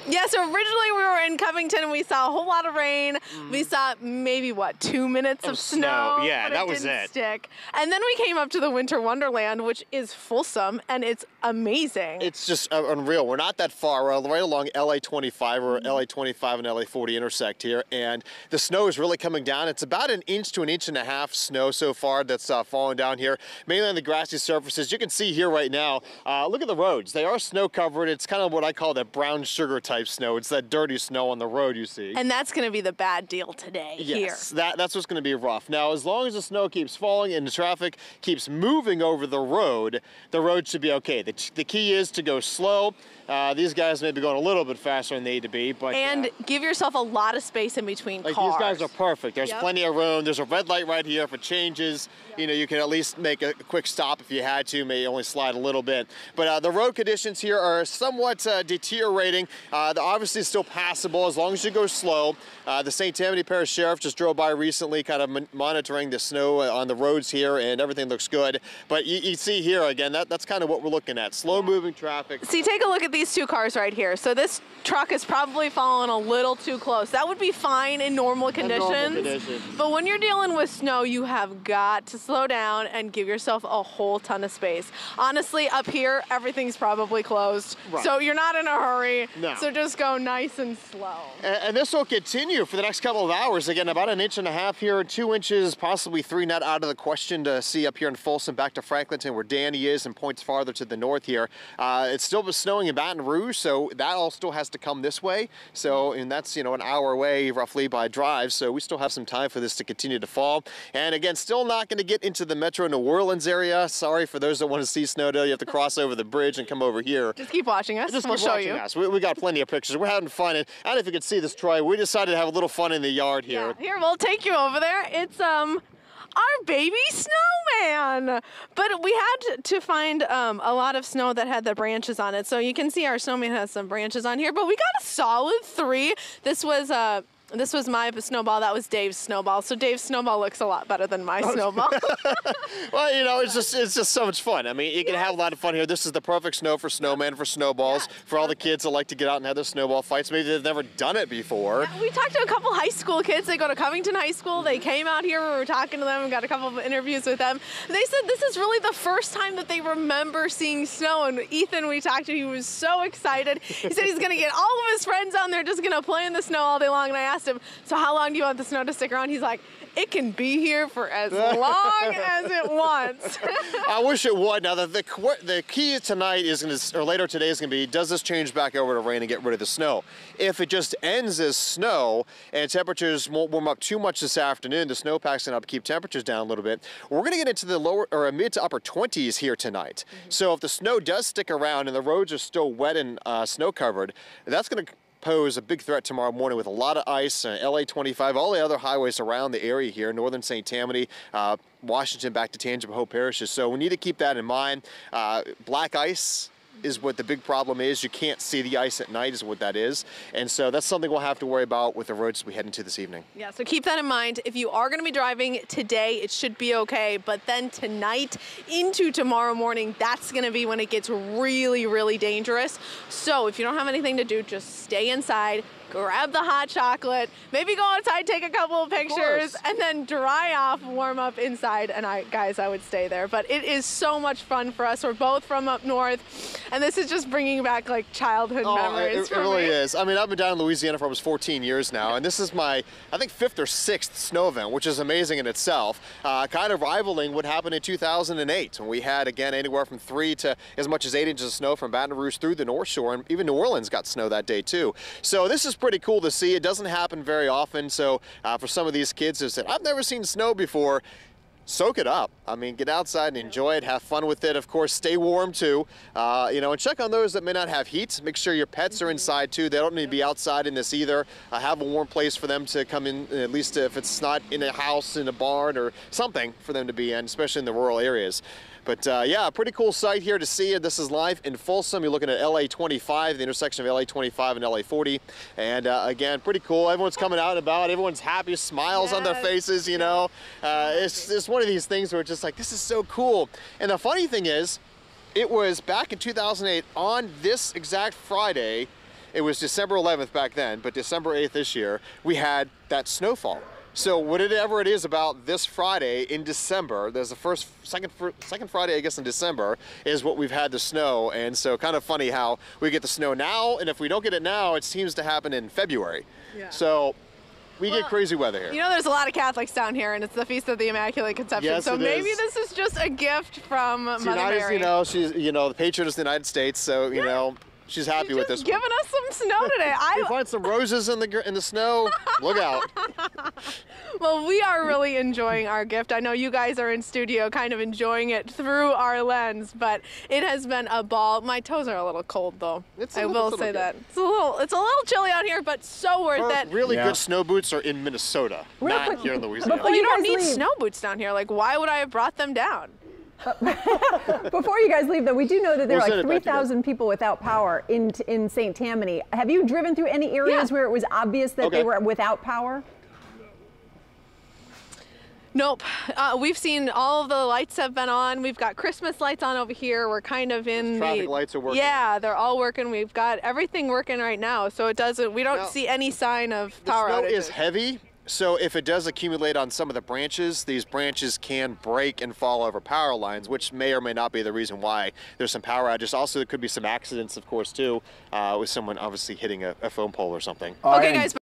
Yeah, so originally we were in Covington and we saw a whole lot of rain. We saw maybe, what, 2 minutes of snow? Yeah, but that was didn't it. stick. And then we came up to the Winter Wonderland, which is Folsom, and it's amazing. It's just unreal. We're not that far. We're right along LA 25 or LA 25 and LA 40 intersect here, and the snow is really coming down. It's about 1 inch to 1.5 inches snow so far that's fallen down here, mainly on the grassy surfaces. You can see here right now, look at the roads. They are snow covered. It's kind of what I call that brown sugar type snow. It's that dirty snow on the road you see. And that's going to be the bad deal today here. That's what's going to be rough. Now, as long as the snow keeps falling and the traffic keeps moving over the road should be okay. The key is to go slow. These guys may be going a little bit faster than they need to be, but give yourself a lot of space in between cars. These guys are perfect. There's plenty of room. There's a red light right here. If it changes, you know, you can at least make a quick stop if you had to. May only slide a little bit. But the road conditions here are somewhat deteriorating. They're obviously still passable as long as you go slow. The St. Tammany Parish Sheriff just drove by recently, kind of monitoring the snow on the roads here, and everything looks good. But you see here again, that's kind of what we're looking at. Slow-moving traffic. See, take a look at these two cars right here. So this truck is probably falling a little too close. That would be fine in normal conditions. But when you're dealing with snow, you have got to slow down and give yourself a whole ton of space. Honestly, up here, everything's probably closed. Right. So you're not in a hurry. No. So just go nice and slow. And this will continue for the next couple of hours. Again, about 1.5 inches here, 2 inches, possibly 3, not out of the question to see up here in Folsom, back to Franklinton where Danny is and points farther to the north here. It's still snowing in Baton Rouge, so that all still has to come this way. So, and that's, you know, an hour away roughly by drive. So we still have some time for this to continue to fall. And again, still not going to get into the metro New Orleans area. Sorry for those that want to see snow today. You have to cross over the bridge and come over here. Just keep watching us. We'll show you. We got plenty of pictures. We're having fun. And I don't know if you can see this, Troy. We decided to have a little fun in the yard here. Yeah, here, we'll take you over there. It's our baby snowman. But we had to find a lot of snow that had the branches on it. So you can see our snowman has some branches on here, but we got a solid 3. This was my snowball. That was Dave's snowball. So Dave's snowball looks a lot better than my snowball. Well, you know, it's just so much fun. I mean, you can have a lot of fun here. This is the perfect snow for snowmen, for snowballs, for all the kids that like to get out and have their snowball fights. Maybe they've never done it before. Yeah, we talked to a couple high school kids. They go to Covington High School. They came out here. We were talking to them and got a couple of interviews with them. They said this is really the first time that they remember seeing snow. And Ethan, we talked to, he was so excited. He said he's going to get all of his friends on there just going to play in the snow all day long. And I asked him, so how long do you want the snow to stick around? He's like, it can be here for as long as it wants. I wish it would. Now, the key tonight is going to, or later today is going to be, does this change back over to rain and get rid of the snow? If it just ends as snow and temperatures won't warm up too much this afternoon, the snowpack's going to help keep temperatures down a little bit. We're going to get into the lower or mid to upper 20s here tonight. So if the snow does stick around and the roads are still wet and snow covered, that's going to pose a big threat tomorrow morning with a lot of ice, LA 25, all the other highways around the area here, northern St. Tammany, Washington back to Tangipahoa Hope parishes. So we need to keep that in mind. Black ice is what the big problem is. You can't see the ice at night is what that is. And so that's something we'll have to worry about with the roads we head into this evening. Yeah, so keep that in mind. If you are going to be driving today, it should be okay. But then tonight into tomorrow morning, that's going to be when it gets really, really dangerous. So if you don't have anything to do, just stay inside. Grab the hot chocolate, maybe go outside, take a couple of pictures, and then dry off, warm up inside. And guys, I would stay there. But it is so much fun for us. We're both from up north, and this is just bringing back like childhood memories. It really is. I mean, I've been down in Louisiana for almost 14 years now, and this is my, I think, 5th or 6th snow event, which is amazing in itself. Kind of rivaling what happened in 2008 when we had, again, anywhere from 3 to as much as 8 inches of snow from Baton Rouge through the North Shore, and even New Orleans got snow that day too. So this is pretty cool to see. It doesn't happen very often. So for some of these kids who said, I've never seen snow before, soak it up. I mean, get outside and enjoy it, have fun with it. Of course, stay warm too, you know, and check on those that may not have heat. Make sure your pets are inside too. They don't need to be outside in this either. Have a warm place for them to come in, at least if it's not in a house, in a barn or something for them to be in, especially in the rural areas. But yeah, pretty cool sight here to see. This is live in Folsom. You're looking at LA 25, the intersection of LA 25 and LA 40. And again, pretty cool. Everyone's coming out and about. Everyone's happy, smiles on their faces, you know. It's one of these things where it's just like, this is so cool. And the funny thing is, it was back in 2008 on this exact Friday it was December 11th back then, but December 8th this year, we had that snowfall. So whatever it is about this Friday in December, there's the second Friday, I guess, in December, is what we've had the snow. And so kind of funny how we get the snow now, and if we don't get it now, it seems to happen in February. Yeah. So we get crazy weather here. You know, there's a lot of Catholics down here, and it's the Feast of the Immaculate Conception. Yes, so maybe this is just a gift from Mother Mary. You know, she's, you know, the patron of the United States, so, you know, she's happy with this. Giving us some snow today. We find some roses in the snow. Look out. Well, we are really enjoying our gift. I know you guys are in studio kind of enjoying it through our lens, but it has been a ball. My toes are a little cold though. I will say that. It's a little chilly out here, but so worth it. Really good snow boots are in Minnesota, not here in Louisiana. Well, you don't need snow boots down here. Like, why would I have brought them down? Before you guys leave, though, we do know that there are like 3,000 people without power in St. Tammany. Have you driven through any areas where it was obvious that they were without power? Nope. We've seen all of the lights have been on. We've got Christmas lights on over here. We're kind of in traffic lights are working. Yeah, they're all working. We've got everything working right now, so it doesn't. We don't see any sign of power outages. The snow is heavy. So if it does accumulate on some of the branches, these branches can break and fall over power lines, which may or may not be the reason why there's some power outages. Also, there could be some accidents, of course, too, with someone obviously hitting a phone pole or something. Okay, guys.